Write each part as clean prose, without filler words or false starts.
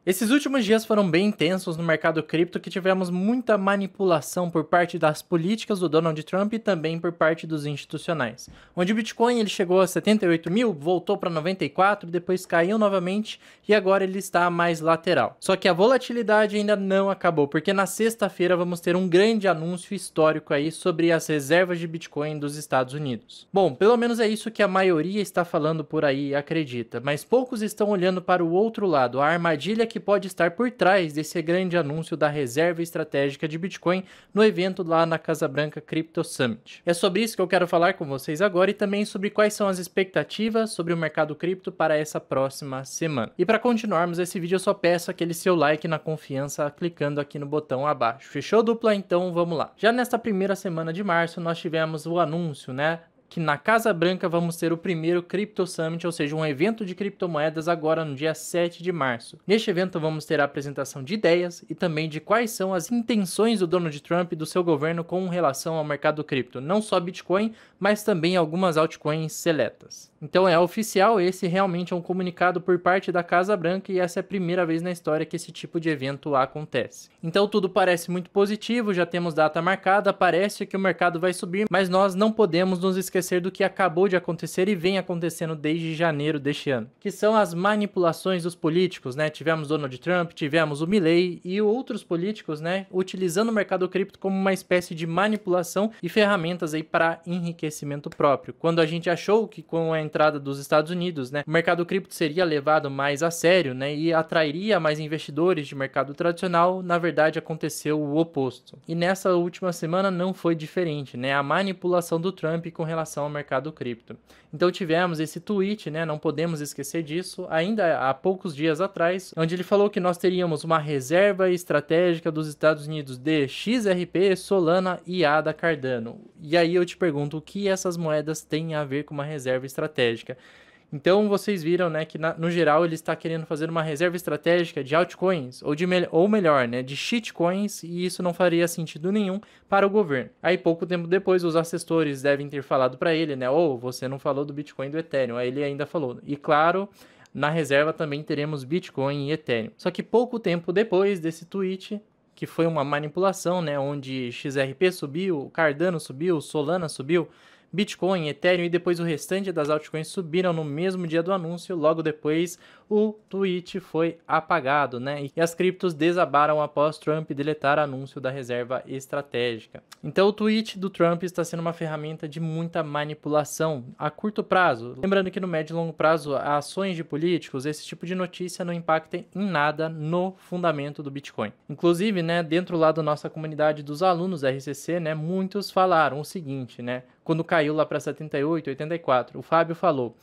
Esses últimos dias foram bem intensos no mercado cripto, que tivemos muita manipulação por parte das políticas do Donald Trump e também por parte dos institucionais. Onde o Bitcoin ele chegou a 78 mil, voltou para 94, depois caiu novamente e agora ele está mais lateral. Só que a volatilidade ainda não acabou, porque na sexta-feira vamos ter um grande anúncio histórico aí sobre as reservas de Bitcoin dos Estados Unidos. Bom, pelo menos é isso que a maioria está falando por aí e acredita, mas poucos estão olhando para o outro lado, a armadilha que pode estar por trás desse grande anúncio da reserva estratégica de Bitcoin no evento lá na Casa Branca Crypto Summit. É sobre isso que eu quero falar com vocês agora e também sobre quais são as expectativas sobre o mercado cripto para essa próxima semana. E para continuarmos esse vídeo eu só peço aquele seu like na confiança clicando aqui no botão abaixo. Fechou, dupla? Então vamos lá. Já nesta primeira semana de março nós tivemos o anúncio, que na Casa Branca vamos ter o primeiro Crypto Summit, ou seja, um evento de criptomoedas agora no dia 7 de março. Neste evento vamos ter a apresentação de ideias e também de quais são as intenções do Donald Trump e do seu governo com relação ao mercado cripto, não só Bitcoin, mas também algumas altcoins seletas. Então é oficial, esse realmente é um comunicado por parte da Casa Branca e essa é a primeira vez na história que esse tipo de evento acontece. Então tudo parece muito positivo, já temos data marcada, parece que o mercado vai subir, mas nós não podemos nos esquecer do que acabou de acontecer e vem acontecendo desde janeiro deste ano, que são as manipulações dos políticos, Tivemos Donald Trump, tivemos o Milley e outros políticos, utilizando o mercado cripto como uma espécie de manipulação e ferramentas aí para enriquecimento próprio. Quando a gente achou que com a entrada dos Estados Unidos, o mercado cripto seria levado mais a sério, e atrairia mais investidores de mercado tradicional, na verdade aconteceu o oposto. E nessa última semana não foi diferente, A manipulação do Trump com relação ao mercado cripto. Então tivemos esse tweet, não podemos esquecer disso, ainda há poucos dias atrás, onde ele falou que nós teríamos uma reserva estratégica dos Estados Unidos de XRP, Solana e ADA Cardano. E aí eu te pergunto, o que essas moedas têm a ver com uma reserva estratégica? Então vocês viram, que no geral ele está querendo fazer uma reserva estratégica de altcoins, ou melhor, de shitcoins, e isso não faria sentido nenhum para o governo. Aí pouco tempo depois os assessores devem ter falado para ele, você não falou do Bitcoin e do Ethereum. Aí ele ainda falou. E claro, na reserva também teremos Bitcoin e Ethereum. Só que pouco tempo depois desse tweet, que foi uma manipulação, onde XRP subiu, Cardano subiu, Solana subiu, Bitcoin, Ethereum e depois o restante das altcoins subiram no mesmo dia do anúncio, logo depois o tweet foi apagado, E as criptos desabaram após Trump deletar o anúncio da reserva estratégica. Então o tweet do Trump está sendo uma ferramenta de muita manipulação a curto prazo. Lembrando que no médio e longo prazo, ações de políticos, esse tipo de notícia não impacta em nada no fundamento do Bitcoin. Inclusive, dentro lá da nossa comunidade dos alunos da RCC, muitos falaram o seguinte, quando caiu lá para 78, 84, o Fábio falou: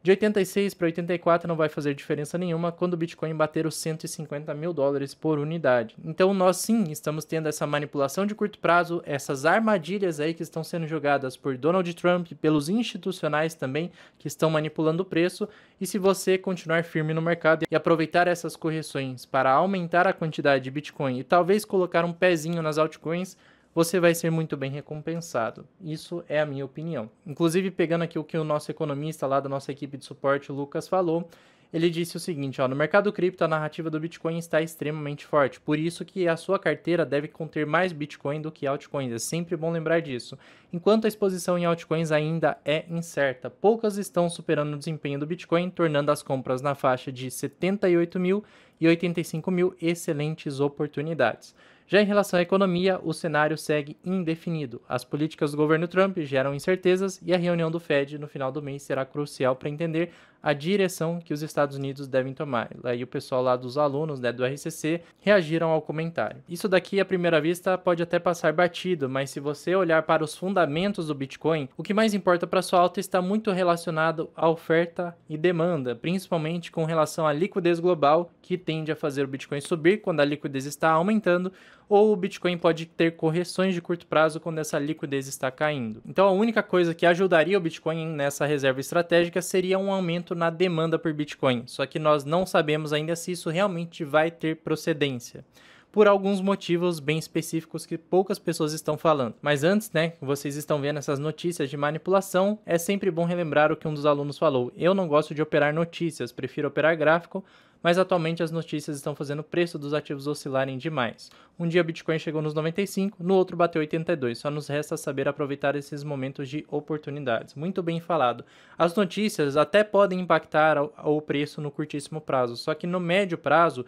de 86 para 84 não vai fazer diferença nenhuma quando o Bitcoin bater os 150 mil dólares por unidade. Então nós sim estamos tendo essa manipulação de curto prazo, essas armadilhas aí que estão sendo jogadas por Donald Trump, pelos institucionais também, que estão manipulando o preço. E se você continuar firme no mercado e aproveitar essas correções para aumentar a quantidade de Bitcoin e talvez colocar um pezinho nas altcoins, você vai ser muito bem recompensado. Isso é a minha opinião. Inclusive, pegando aqui o que o nosso economista lá da nossa equipe de suporte, o Lucas, falou, ele disse o seguinte, no mercado cripto a narrativa do Bitcoin está extremamente forte, por isso que a sua carteira deve conter mais Bitcoin do que altcoins, é sempre bom lembrar disso. Enquanto a exposição em altcoins ainda é incerta, poucas estão superando o desempenho do Bitcoin, tornando as compras na faixa de 78 mil e 85 mil excelentes oportunidades. Já em relação à economia, o cenário segue indefinido. As políticas do governo Trump geram incertezas e a reunião do Fed no final do mês será crucial para entender a direção que os Estados Unidos devem tomar. Aí o pessoal lá dos alunos, do RCC reagiram ao comentário. Isso daqui, à primeira vista, pode até passar batido, mas se você olhar para os fundamentos do Bitcoin, o que mais importa para sua alta está muito relacionado à oferta e demanda, principalmente com relação à liquidez global, que tende a fazer o Bitcoin subir quando a liquidez está aumentando, ou o Bitcoin pode ter correções de curto prazo quando essa liquidez está caindo. Então a única coisa que ajudaria o Bitcoin nessa reserva estratégica seria um aumento na demanda por Bitcoin, só que nós não sabemos ainda se isso realmente vai ter procedência, por alguns motivos bem específicos que poucas pessoas estão falando. Mas antes, vocês estão vendo essas notícias de manipulação, é sempre bom relembrar o que um dos alunos falou: eu não gosto de operar notícias, prefiro operar gráfico, mas atualmente as notícias estão fazendo o preço dos ativos oscilarem demais. Um dia o Bitcoin chegou nos 95, no outro bateu 82, só nos resta saber aproveitar esses momentos de oportunidades. Muito bem falado. As notícias até podem impactar o preço no curtíssimo prazo, só que no médio prazo,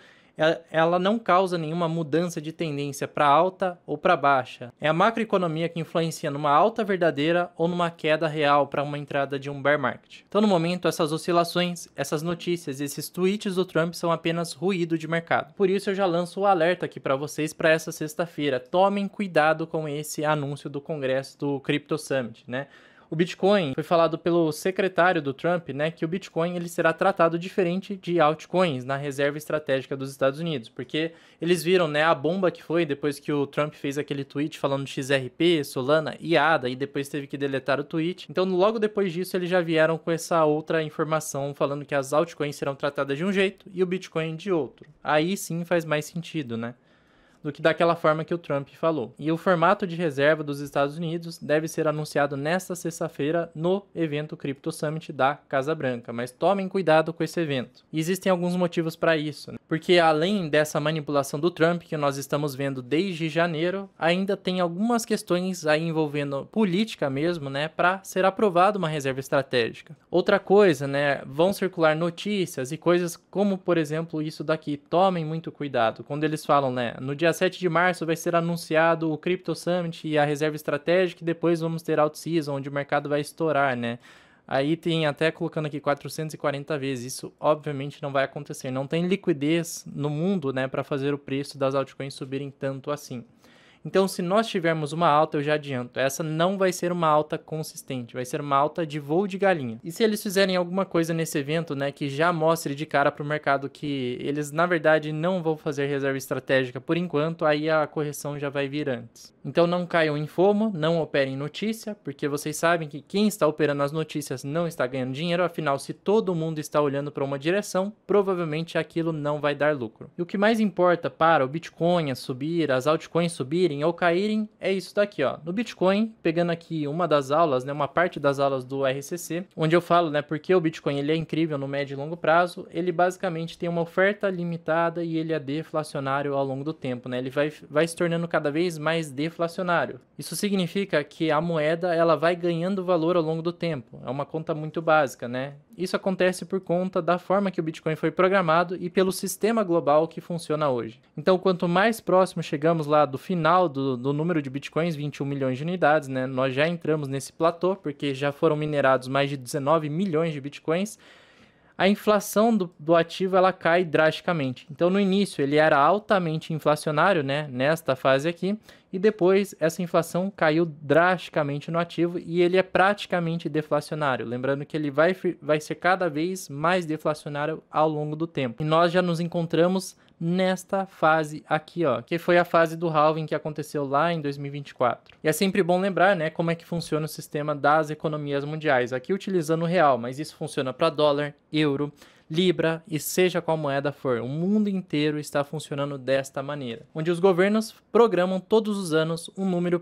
ela não causa nenhuma mudança de tendência para alta ou para baixa. É a macroeconomia que influencia numa alta verdadeira ou numa queda real para uma entrada de um bear market. Então, no momento, essas oscilações, essas notícias, esses tweets do Trump são apenas ruído de mercado. Por isso, eu já lanço o alerta aqui para vocês para essa sexta-feira. Tomem cuidado com esse anúncio do Congresso do Crypto Summit, né? O Bitcoin, foi falado pelo secretário do Trump, né, que o Bitcoin ele será tratado diferente de altcoins na reserva estratégica dos Estados Unidos, porque eles viram, né, a bomba que foi depois que o Trump fez aquele tweet falando XRP, Solana e ADA, e depois teve que deletar o tweet. Então, logo depois disso, eles já vieram com essa outra informação falando que as altcoins serão tratadas de um jeito e o Bitcoin de outro. Aí sim faz mais sentido, né? Do que daquela forma que o Trump falou. E o formato de reserva dos Estados Unidos deve ser anunciado nesta sexta-feira no evento Crypto Summit da Casa Branca, mas tomem cuidado com esse evento. E existem alguns motivos para isso, né? Porque além dessa manipulação do Trump que nós estamos vendo desde janeiro, ainda tem algumas questões aí envolvendo política mesmo, né, para ser aprovada uma reserva estratégica. Outra coisa, né, vão circular notícias e coisas como, por exemplo, isso daqui. Tomem muito cuidado quando eles falam, né, no dia 7 de março vai ser anunciado o Crypto Summit e a reserva estratégica e depois vamos ter Alt Season, onde o mercado vai estourar, né? Aí tem até colocando aqui 440 vezes, isso obviamente não vai acontecer, não tem liquidez no mundo, né, para fazer o preço das altcoins subirem tanto assim. Então, se nós tivermos uma alta, eu já adianto, essa não vai ser uma alta consistente, vai ser uma alta de voo de galinha. E se eles fizerem alguma coisa nesse evento, né, que já mostre de cara para o mercado que eles, na verdade, não vão fazer reserva estratégica por enquanto, aí a correção já vai vir antes. Então, não caiam em FOMO, não operem notícia, porque vocês sabem que quem está operando as notícias não está ganhando dinheiro, afinal, se todo mundo está olhando para uma direção, provavelmente aquilo não vai dar lucro. E o que mais importa para o Bitcoin subir, as altcoins subirem, ou caírem, é isso daqui, ó. No Bitcoin, pegando aqui uma das aulas, né, uma parte das aulas do RCC, onde eu falo, né, porque o Bitcoin ele é incrível no médio e longo prazo, ele basicamente tem uma oferta limitada e ele é deflacionário ao longo do tempo, né? Ele vai se tornando cada vez mais deflacionário. Isso significa que a moeda ela vai ganhando valor ao longo do tempo. É uma conta muito básica, né? Isso acontece por conta da forma que o Bitcoin foi programado e pelo sistema global que funciona hoje. Então, quanto mais próximo chegamos lá do final do número de Bitcoins, 21 milhões de unidades, né? Nós já entramos nesse platô, porque já foram minerados mais de 19 milhões de Bitcoins. A inflação do ativo ela cai drasticamente. Então, no início, ele era altamente inflacionário, né, nesta fase aqui, e depois essa inflação caiu drasticamente no ativo e ele é praticamente deflacionário. Lembrando que ele vai ser cada vez mais deflacionário ao longo do tempo. E nós já nos encontramos nesta fase aqui, ó, que foi a fase do halving que aconteceu lá em 2024. E é sempre bom lembrar, né, como é que funciona o sistema das economias mundiais. Aqui utilizando o real, mas isso funciona para dólar, euro, libra e seja qual moeda for. O mundo inteiro está funcionando desta maneira, onde os governos programam todos os anos um número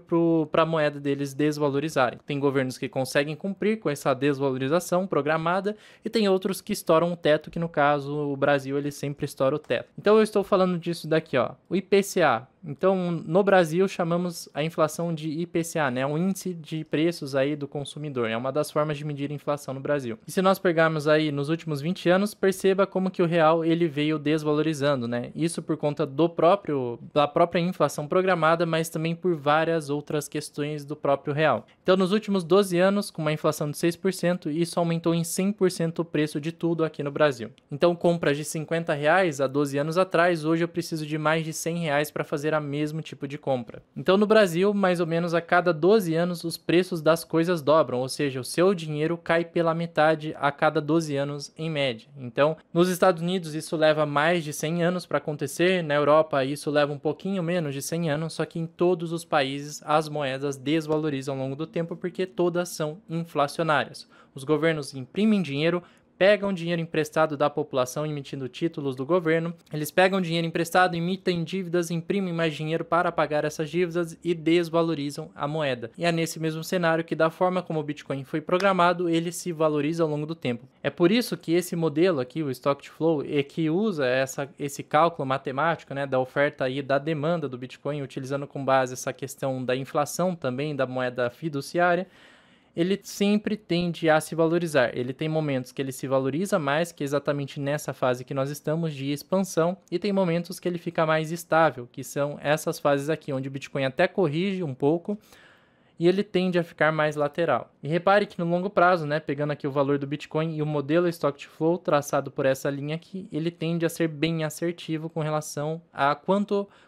para a moeda deles desvalorizarem. Tem governos que conseguem cumprir com essa desvalorização programada e tem outros que estouram o teto, que no caso o Brasil ele sempre estoura o teto. Então eu estou falando disso daqui, ó, o IPCA. Então, no Brasil, chamamos a inflação de IPCA, né? Um índice de preços aí do consumidor. É uma das formas de medir a inflação no Brasil. E se nós pegarmos aí nos últimos 20 anos, perceba como que o real ele veio desvalorizando, né? Isso por conta da própria inflação programada, mas também por várias outras questões do próprio real. Então, nos últimos 12 anos, com uma inflação de 6%, isso aumentou em 100% o preço de tudo aqui no Brasil. Então, compras de R$50 há 12 anos atrás, hoje eu preciso de mais de R$100 para fazer a mesmo tipo de compra. Então, no Brasil, mais ou menos a cada 12 anos, os preços das coisas dobram, ou seja, o seu dinheiro cai pela metade a cada 12 anos em média. Então, nos Estados Unidos, isso leva mais de 100 anos para acontecer, na Europa, isso leva um pouquinho menos de 100 anos, só que em todos os países, as moedas desvalorizam ao longo do tempo porque todas são inflacionárias. Os governos imprimem dinheiro, pegam dinheiro emprestado da população emitindo títulos do governo, eles pegam dinheiro emprestado, emitem dívidas, imprimem mais dinheiro para pagar essas dívidas e desvalorizam a moeda. E é nesse mesmo cenário que, da forma como o Bitcoin foi programado, ele se valoriza ao longo do tempo. É por isso que esse modelo aqui, o Stock to Flow, é que usa esse cálculo matemático, né, da oferta e da demanda do Bitcoin, utilizando com base essa questão da inflação também, da moeda fiduciária. Ele sempre tende a se valorizar. Ele tem momentos que ele se valoriza mais, que é exatamente nessa fase que nós estamos de expansão, e tem momentos que ele fica mais estável, que são essas fases aqui, onde o Bitcoin até corrige um pouco, e ele tende a ficar mais lateral. E repare que no longo prazo, né, pegando aqui o valor do Bitcoin e o modelo Stock to Flow traçado por essa linha aqui, ele tende a ser bem assertivo com relação a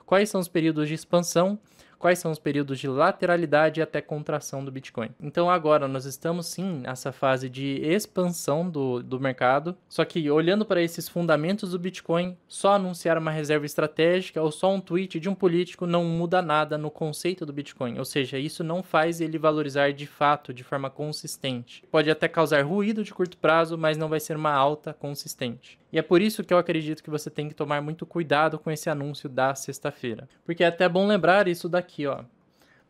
quais são os períodos de expansão, quais são os períodos de lateralidade e até contração do Bitcoin. Então agora nós estamos sim nessa fase de expansão do mercado, só que olhando para esses fundamentos do Bitcoin, só anunciar uma reserva estratégica ou só um tweet de um político não muda nada no conceito do Bitcoin, ou seja, isso não faz ele valorizar de fato, de forma consistente. Pode até causar ruído de curto prazo, mas não vai ser uma alta consistente. E é por isso que eu acredito que você tem que tomar muito cuidado com esse anúncio da sexta-feira. Porque é até bom lembrar isso daqui, ó.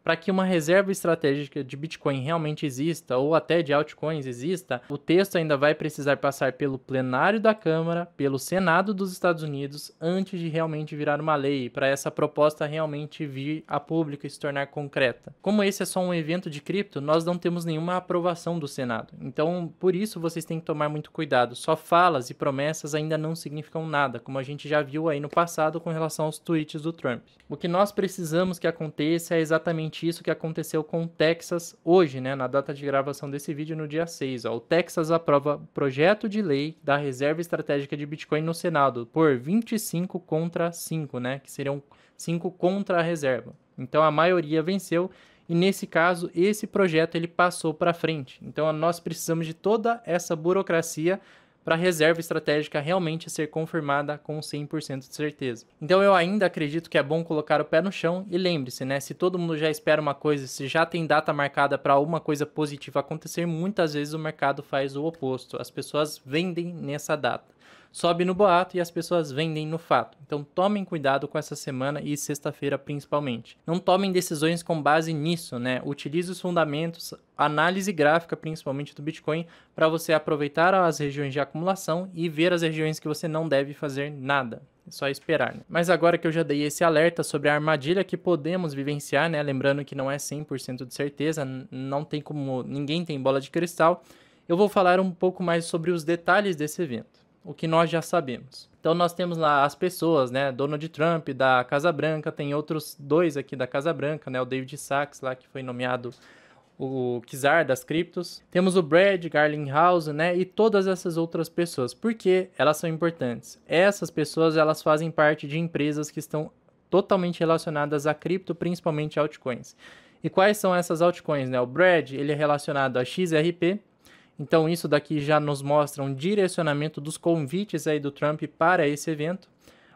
Para que uma reserva estratégica de Bitcoin realmente exista, ou até de altcoins exista, o texto ainda vai precisar passar pelo plenário da Câmara, pelo Senado dos Estados Unidos, antes de realmente virar uma lei, para essa proposta realmente vir a público e se tornar concreta. Como esse é só um evento de cripto, nós não temos nenhuma aprovação do Senado. Então, por isso, vocês têm que tomar muito cuidado. Só falas e promessas ainda não significam nada, como a gente já viu aí no passado com relação aos tweets do Trump. O que nós precisamos que aconteça é exatamente isso que aconteceu com o Texas hoje, né, na data de gravação desse vídeo, no dia 6. Ó, o Texas aprova projeto de lei da reserva estratégica de Bitcoin no Senado por 25 contra 5, né, que seriam 5 contra a reserva. Então a maioria venceu e nesse caso esse projeto ele passou para frente. Então nós precisamos de toda essa burocracia para a reserva estratégica realmente ser confirmada com 100% de certeza. Então eu ainda acredito que é bom colocar o pé no chão e lembre-se, né, se todo mundo já espera uma coisa, se já tem data marcada para uma coisa positiva acontecer, muitas vezes o mercado faz o oposto. As pessoas vendem nessa data. Sobe no boato e as pessoas vendem no fato. Então tomem cuidado com essa semana e sexta-feira principalmente. Não tomem decisões com base nisso, né? Utilize os fundamentos, análise gráfica principalmente do Bitcoin para você aproveitar as regiões de acumulação e ver as regiões que você não deve fazer nada. É só esperar, né? Mas agora que eu já dei esse alerta sobre a armadilha que podemos vivenciar, né? Lembrando que não é 100% de certeza, não tem como, ninguém tem bola de cristal, eu vou falar um pouco mais sobre os detalhes desse evento. O que nós já sabemos. Então nós temos lá as pessoas, né, Donald Trump da Casa Branca, tem outros dois aqui da Casa Branca, né, o David Sachs lá que foi nomeado o czar das criptos. Temos o Brad Garlinghouse, né, e todas essas outras pessoas. Por que elas são importantes? Essas pessoas, elas fazem parte de empresas que estão totalmente relacionadas a cripto, principalmente altcoins. E quais são essas altcoins, né? O Brad, ele é relacionado a XRP. Então isso daqui já nos mostra um direcionamento dos convites aí do Trump para esse evento.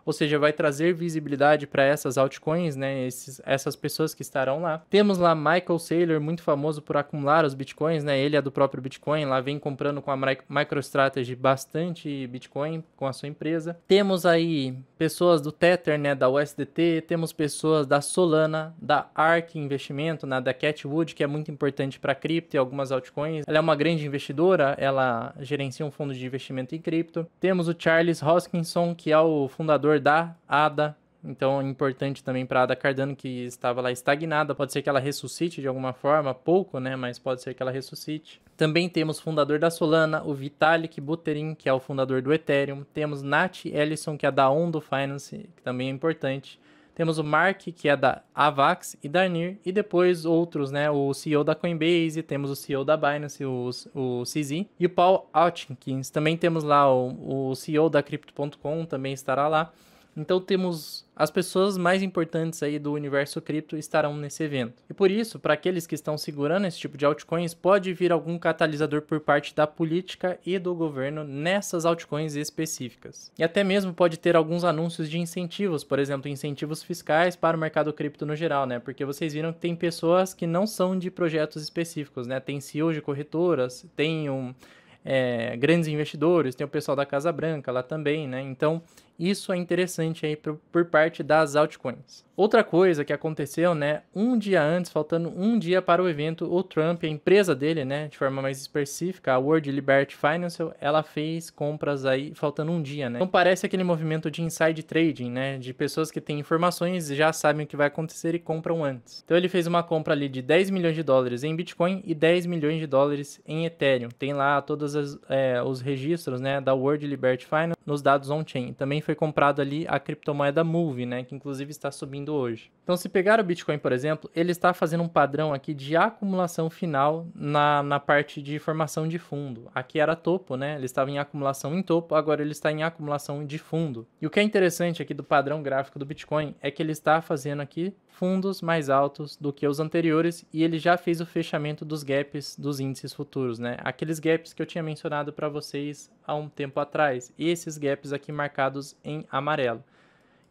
Ou seja, vai trazer visibilidade para essas altcoins, né? Essas pessoas que estarão lá. Temos lá Michael Saylor, muito famoso por acumular os bitcoins, né? Ele é do próprio Bitcoin, lá vem comprando com a MicroStrategy bastante Bitcoin com a sua empresa. Temos aí pessoas do Tether, né? Da USDT, temos pessoas da Solana, da ARK Investimento, né? Da Catwood, que é muito importante para cripto e algumas altcoins. Ela é uma grande investidora, ela gerencia um fundo de investimento em cripto. Temos o Charles Hoskinson, que é o fundador da ADA, então é importante também para a Ada Cardano, que estava lá estagnada, pode ser que ela ressuscite de alguma forma, pouco, né, mas pode ser que ela ressuscite. Também temos o fundador da Solana, o Vitalik Buterin, que é o fundador do Ethereum. Temos Nat Ellison, que é da Ondo Finance, que também é importante. Temos o Mark, que é da Avax e da NIR, e depois outros, né? O CEO da Coinbase, temos o CEO da Binance, o CZ, e o Paul Hutchins. Também temos lá o CEO da Crypto.com, também estará lá. Então temos as pessoas mais importantes aí do universo cripto estarão nesse evento. E por isso, para aqueles que estão segurando esse tipo de altcoins, pode vir algum catalisador por parte da política e do governo nessas altcoins específicas. E até mesmo pode ter alguns anúncios de incentivos, por exemplo, incentivos fiscais para o mercado cripto no geral, né? Porque vocês viram que tem pessoas que não são de projetos específicos, né? Tem CEOs de corretoras, tem grandes investidores, tem o pessoal da Casa Branca lá também, né? Então, isso é interessante aí por parte das altcoins. Outra coisa que aconteceu, né, um dia antes, faltando um dia para o evento, o Trump, a empresa dele, né, de forma mais específica, a World Liberty Financial, ela fez compras aí faltando um dia, né? Então parece aquele movimento de inside trading, né, de pessoas que têm informações e já sabem o que vai acontecer e compram antes. Então ele fez uma compra ali de 10 milhões de dólares em Bitcoin e 10 milhões de dólares em Ethereum. Tem lá todos os registros, né, da World Liberty Finance nos dados on-chain. Também foi comprado ali a criptomoeda Move, né, que inclusive está subindo hoje. Então, se pegar o Bitcoin, por exemplo, ele está fazendo um padrão aqui de acumulação final na parte de formação de fundo. Aqui era topo, né? Ele estava em acumulação em topo, agora ele está em acumulação de fundo. E o que é interessante aqui do padrão gráfico do Bitcoin é que ele está fazendo aqui fundos mais altos do que os anteriores e ele já fez o fechamento dos gaps dos índices futuros, né? Aqueles gaps que eu tinha mencionado para vocês há um tempo atrás. E esses gaps aqui marcados em amarelo.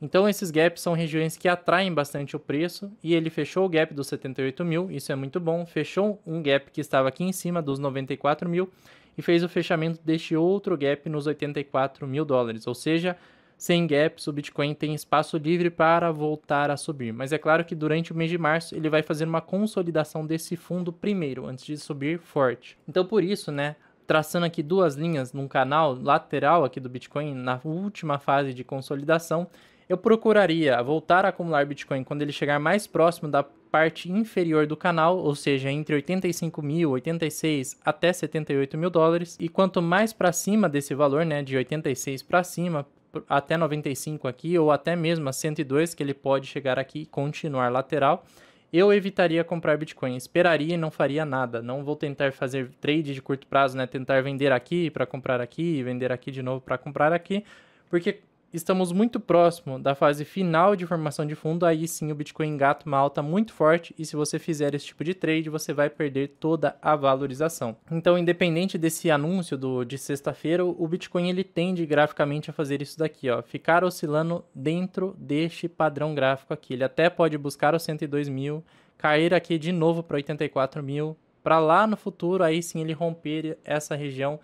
Então, esses gaps são regiões que atraem bastante o preço e ele fechou o gap dos 78 mil, isso é muito bom. Fechou um gap que estava aqui em cima dos 94 mil e fez o fechamento deste outro gap nos 84 mil dólares. Ou seja, sem gaps, o Bitcoin tem espaço livre para voltar a subir. Mas é claro que durante o mês de março ele vai fazer uma consolidação desse fundo primeiro, antes de subir forte. Então, por isso, né? Traçando aqui duas linhas num canal lateral aqui do Bitcoin, na última fase de consolidação, eu procuraria voltar a acumular Bitcoin quando ele chegar mais próximo da parte inferior do canal, ou seja, entre 85 mil, 86 até 78 mil dólares. E quanto mais para cima desse valor, né, de 86 para cima, até 95 aqui, ou até mesmo a 102, que ele pode chegar aqui e continuar lateral, eu evitaria comprar Bitcoin, esperaria e não faria nada. Não vou tentar fazer trade de curto prazo, né? Tentar vender aqui para comprar aqui, vender aqui de novo para comprar aqui, porque estamos muito próximo da fase final de formação de fundo, aí sim o Bitcoin engata uma alta muito forte e se você fizer esse tipo de trade, você vai perder toda a valorização. Então, independente desse anúncio de sexta-feira, o Bitcoin ele tende graficamente a fazer isso daqui, ó, ficar oscilando dentro deste padrão gráfico aqui. Ele até pode buscar os 102 mil, cair aqui de novo para 84 mil, para lá no futuro, aí sim ele romper essa região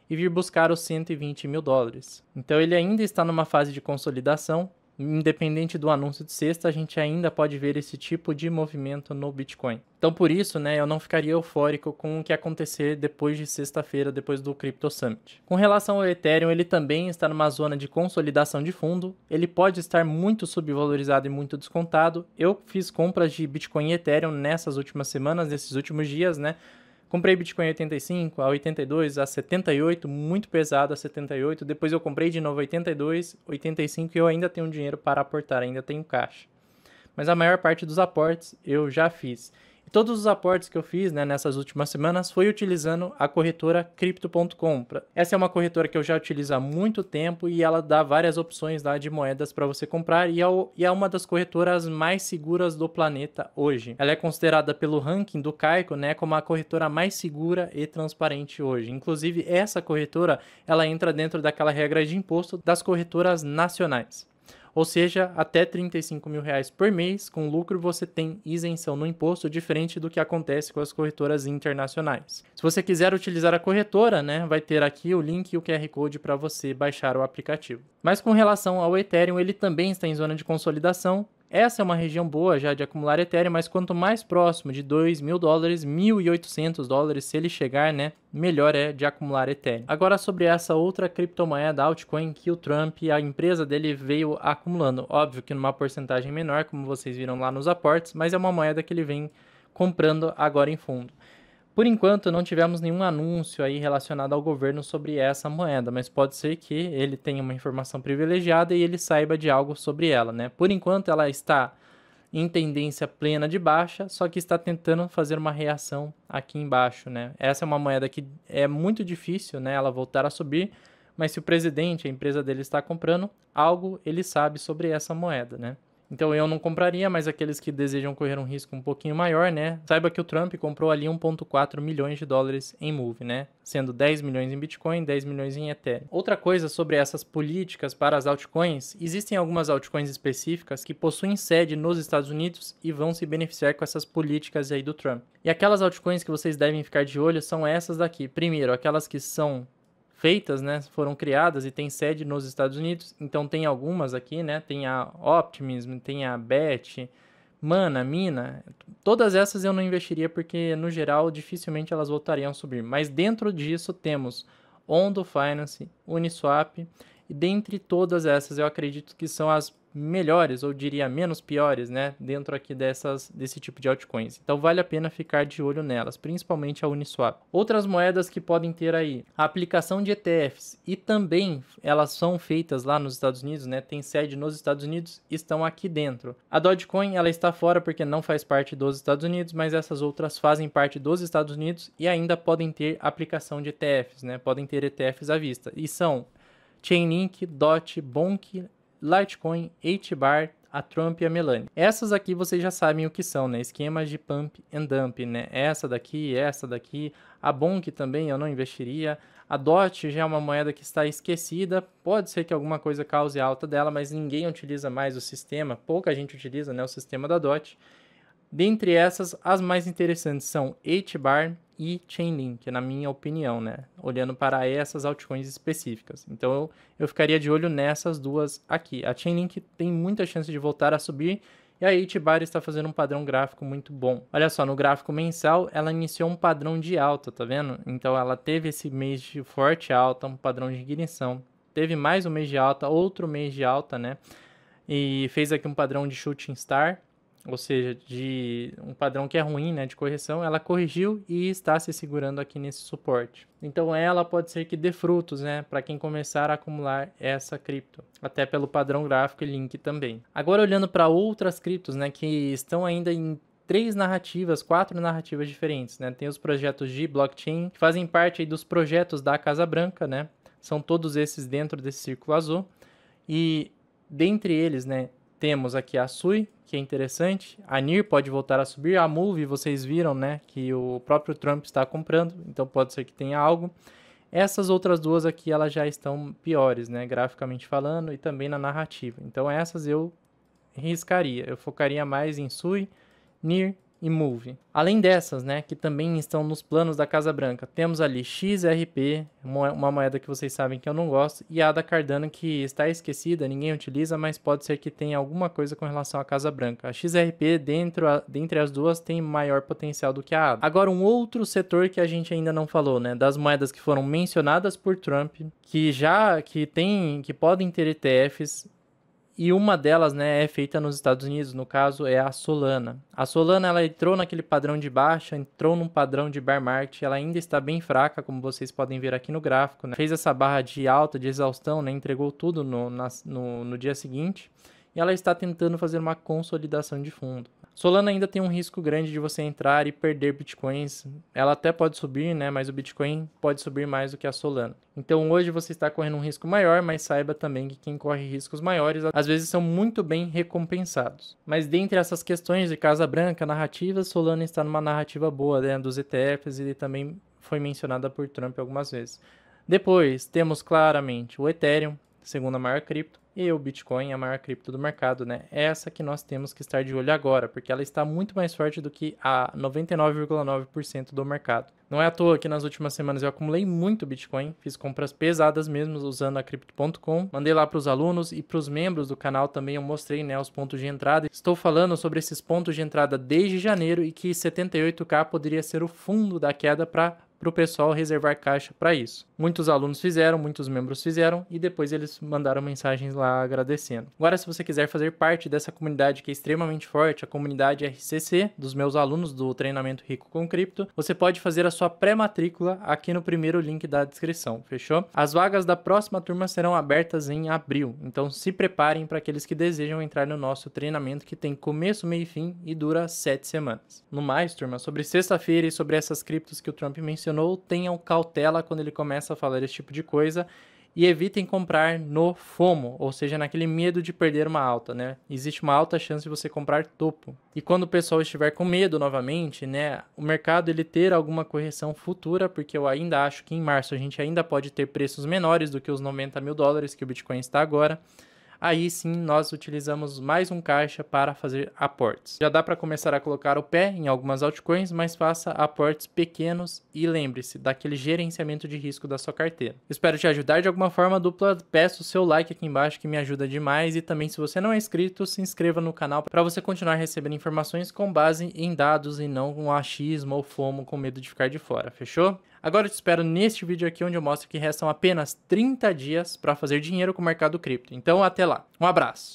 e vir buscar os 120 mil dólares. Então ele ainda está numa fase de consolidação, independente do anúncio de sexta, a gente ainda pode ver esse tipo de movimento no Bitcoin. Então por isso, né, eu não ficaria eufórico com o que acontecer depois de sexta-feira, depois do Crypto Summit. Com relação ao Ethereum, ele também está numa zona de consolidação de fundo, ele pode estar muito subvalorizado e muito descontado. Eu fiz compras de Bitcoin e Ethereum nessas últimas semanas, nesses últimos dias, né? Comprei Bitcoin a 85, a 82, a 78, muito pesado a 78. Depois eu comprei de novo a 82, 85 e eu ainda tenho dinheiro para aportar, ainda tenho caixa. Mas a maior parte dos aportes eu já fiz. E todos os aportes que eu fiz, né, nessas últimas semanas foi utilizando a corretora Crypto.com. Essa é uma corretora que eu já utilizo há muito tempo e ela dá várias opções lá de moedas para você comprar e é uma das corretoras mais seguras do planeta hoje. Ela é considerada pelo ranking do Kaiko, né, como a corretora mais segura e transparente hoje. Inclusive, essa corretora ela entra dentro daquela regra de imposto das corretoras nacionais. Ou seja, até 35 mil reais por mês, com lucro, você tem isenção no imposto, diferente do que acontece com as corretoras internacionais. Se você quiser utilizar a corretora, né, vai ter aqui o link e o QR Code para você baixar o aplicativo. Mas com relação ao Ethereum, ele também está em zona de consolidação. Essa é uma região boa já de acumular Ethereum, mas quanto mais próximo de 2 mil dólares, 1.800 dólares, se ele chegar, né, melhor é de acumular Ethereum. Agora sobre essa outra criptomoeda altcoin que o Trump e a empresa dele veio acumulando. Óbvio que numa porcentagem menor, como vocês viram lá nos aportes, mas é uma moeda que ele vem comprando agora em fundo. Por enquanto, não tivemos nenhum anúncio aí relacionado ao governo sobre essa moeda, mas pode ser que ele tenha uma informação privilegiada e ele saiba de algo sobre ela, né? Por enquanto, ela está em tendência plena de baixa, só que está tentando fazer uma reação aqui embaixo, né? Essa é uma moeda que é muito difícil, né, ela voltar a subir, mas se o presidente, a empresa dele está comprando algo, ele sabe sobre essa moeda, né? Então eu não compraria, mas aqueles que desejam correr um risco um pouquinho maior, né? Saiba que o Trump comprou ali 1,4 milhões de dólares em Move, né? Sendo 10 milhões em Bitcoin, 10 milhões em Ethereum. Outra coisa sobre essas políticas para as altcoins, existem algumas altcoins específicas que possuem sede nos Estados Unidos e vão se beneficiar com essas políticas aí do Trump. E aquelas altcoins que vocês devem ficar de olho são essas daqui. Primeiro, aquelas que são feitas, né, foram criadas e tem sede nos Estados Unidos, então tem algumas aqui, né, tem a Optimism, tem a Bet, Mana, Mina, todas essas eu não investiria porque, no geral, dificilmente elas voltariam a subir, mas dentro disso temos Ondo Finance, Uniswap, e dentre todas essas eu acredito que são as melhores, ou diria menos piores, né, dentro aqui desse tipo de altcoins. Então vale a pena ficar de olho nelas, principalmente a Uniswap. Outras moedas que podem ter aí, a aplicação de ETFs, e também elas são feitas lá nos Estados Unidos, né, tem sede nos Estados Unidos, estão aqui dentro. A Dogecoin, ela está fora porque não faz parte dos Estados Unidos, mas essas outras fazem parte dos Estados Unidos e ainda podem ter aplicação de ETFs, né, podem ter ETFs à vista. E são Chainlink, DOT, Bonk, Litecoin, HBAR, a Trump e a Melania. Essas aqui vocês já sabem o que são, né? Esquemas de pump and dump, né? Essa daqui. A Bonk também eu não investiria. A DOT já é uma moeda que está esquecida. Pode ser que alguma coisa cause alta dela, mas ninguém utiliza mais o sistema. Pouca gente utiliza, né, o sistema da DOT. Dentre essas, as mais interessantes são HBAR e Chainlink, na minha opinião, né? Olhando para essas altcoins específicas. Então, eu ficaria de olho nessas duas aqui. A Chainlink tem muita chance de voltar a subir e a HBAR está fazendo um padrão gráfico muito bom. Olha só, no gráfico mensal, ela iniciou um padrão de alta, tá vendo? Então, ela teve esse mês de forte alta, um padrão de ignição. Teve mais um mês de alta, outro mês de alta, né? E fez aqui um padrão de shooting star, ou seja, de um padrão que é ruim, né, de correção, ela corrigiu e está se segurando aqui nesse suporte. Então ela pode ser que dê frutos, né, para quem começar a acumular essa cripto, até pelo padrão gráfico e link também. Agora olhando para outras criptos, né, que estão ainda em 4 narrativas diferentes, né? Tem os projetos de blockchain, que fazem parte aí dos projetos da Casa Branca, né? São todos esses dentro desse círculo azul. E dentre eles, né, temos aqui a Sui, que é interessante. A NIR pode voltar a subir. A Move, vocês viram, né, que o próprio Trump está comprando, então pode ser que tenha algo. Essas outras duas aqui, elas já estão piores, né, graficamente falando e também na narrativa. Então essas eu riscaria. Eu focaria mais em Sui, NIR e Move. Além dessas, né, que também estão nos planos da Casa Branca, temos ali XRP, uma moeda que vocês sabem que eu não gosto, e a ADA Cardano, que está esquecida, ninguém utiliza, mas pode ser que tenha alguma coisa com relação à Casa Branca. A XRP, dentre as duas, tem maior potencial do que a ADA. Agora, um outro setor que a gente ainda não falou, né, das moedas que foram mencionadas por Trump, que podem ter ETFs, e uma delas, né, é feita nos Estados Unidos, no caso é a Solana. A Solana, ela entrou naquele padrão de baixa, entrou num padrão de bear market, ela ainda está bem fraca, como vocês podem ver aqui no gráfico, né? Fez essa barra de alta, de exaustão, né, entregou tudo no dia seguinte, e ela está tentando fazer uma consolidação de fundo. Solana ainda tem um risco grande de você entrar e perder bitcoins. Ela até pode subir, né? Mas o Bitcoin pode subir mais do que a Solana. Então hoje você está correndo um risco maior, mas saiba também que quem corre riscos maiores às vezes são muito bem recompensados. Mas dentre essas questões de Casa Branca, narrativas, Solana está numa narrativa boa, né, dos ETFs, e também foi mencionada por Trump algumas vezes. Depois temos claramente o Ethereum, segunda maior cripto, e o Bitcoin, a maior cripto do mercado, né? Essa que nós temos que estar de olho agora, porque ela está muito mais forte do que a 99,9% do mercado. Não é à toa que nas últimas semanas eu acumulei muito Bitcoin, fiz compras pesadas mesmo usando a Crypto.com, mandei lá para os alunos e para os membros do canal também eu mostrei, né, os pontos de entrada. Estou falando sobre esses pontos de entrada desde janeiro e que 78k poderia ser o fundo da queda para o pessoal reservar caixa para isso. Muitos alunos fizeram, muitos membros fizeram e depois eles mandaram mensagens lá agradecendo. Agora, se você quiser fazer parte dessa comunidade que é extremamente forte, a comunidade RCC, dos meus alunos do treinamento Rico com Cripto, você pode fazer a sua pré-matrícula aqui no primeiro link da descrição, fechou? As vagas da próxima turma serão abertas em abril, então se preparem para aqueles que desejam entrar no nosso treinamento que tem começo, meio e fim e dura 7 semanas. No mais, turma, sobre sexta-feira e sobre essas criptos que o Trump mencionou, tenham cautela quando ele começa a falar esse tipo de coisa E evitem comprar no FOMO, ou seja, naquele medo de perder uma alta, né? Existe uma alta chance de você comprar topo. E quando o pessoal estiver com medo novamente, né, o mercado ele ter alguma correção futura, porque eu ainda acho que em março a gente ainda pode ter preços menores do que os 90 mil dólares que o Bitcoin está agora. Aí sim nós utilizamos mais um caixa para fazer aportes. Já dá para começar a colocar o pé em algumas altcoins, mas faça aportes pequenos e lembre-se daquele gerenciamento de risco da sua carteira. Espero te ajudar de alguma forma, dupla. Peço o seu like aqui embaixo que me ajuda demais e também, se você não é inscrito, se inscreva no canal para você continuar recebendo informações com base em dados e não com achismo ou FOMO com medo de ficar de fora, fechou? Agora eu te espero neste vídeo aqui onde eu mostro que restam apenas 30 dias para fazer dinheiro com o mercado cripto. Então até lá. Um abraço.